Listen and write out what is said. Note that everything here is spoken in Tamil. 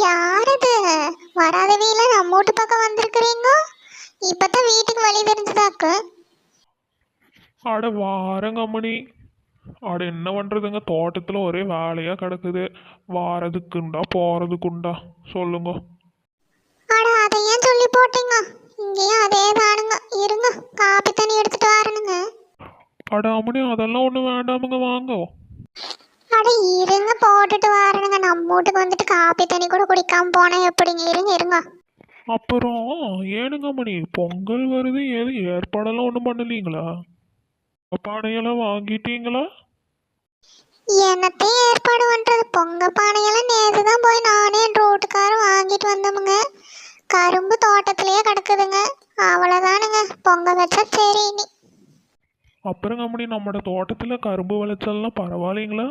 யாரது? வராத வீல நம்ம வீட்டு பக்கம் வந்திருக்கிறீங்க. இப்பதான் வீட்டுக்கு வழி தெரிஞ்சதாக்கு. அட வாரங்க அம்மணி. அட என்ன பண்ணுறதுங்க, தோட்டத்தில் ஒரே வேலையாக கிடக்குது. வாரதுக்குண்டா போகிறதுக்குண்டா சொல்லுங்க. அட அதை ஏன் சொல்லி போட்டீங்க? இங்கேயும் அதே தானுங்க. இருங்க, காப்பி தண்ணி எடுத்துட்டு வரணுங்க. அட அம்மணி, அதெல்லாம் ஒன்றும் வேண்டாமுங்க, வாங்க. அட இருங்க, போட்டுட்டு வரணுங்க. நம்ம வீட்டுக்கு வந்துட்டு காப்பி தண்ணி கூட குடிக்காம போனா எப்படிங்க? இருங்க இருங்க. அப்புறம் ஏனுங்க அம்மணி, பொங்கல் வருது, ஏது ஏற்பாடெல்லாம் ஒன்றும் பண்ணலீங்களா? பானையெல்லாம் வாங்கிட்டீங்களா? என்னத்தையும் ஏற்பாடு பண்றது? பொங்க பானையெல்லாம் நேற்று தான் போய் நானே என் ரோட்டுக்காரன் வாங்கிட்டு வந்தோமுங்க. கரும்பு தோட்டத்திலேயே கிடக்குதுங்க. அவ்வளோதானுங்க, பொங்க வச்சா சரி. இனி அப்புறம் அம்மணி, நம்மளோட தோட்டத்தில் கரும்பு விளைச்சல்லாம் பரவாயில்லைங்களா?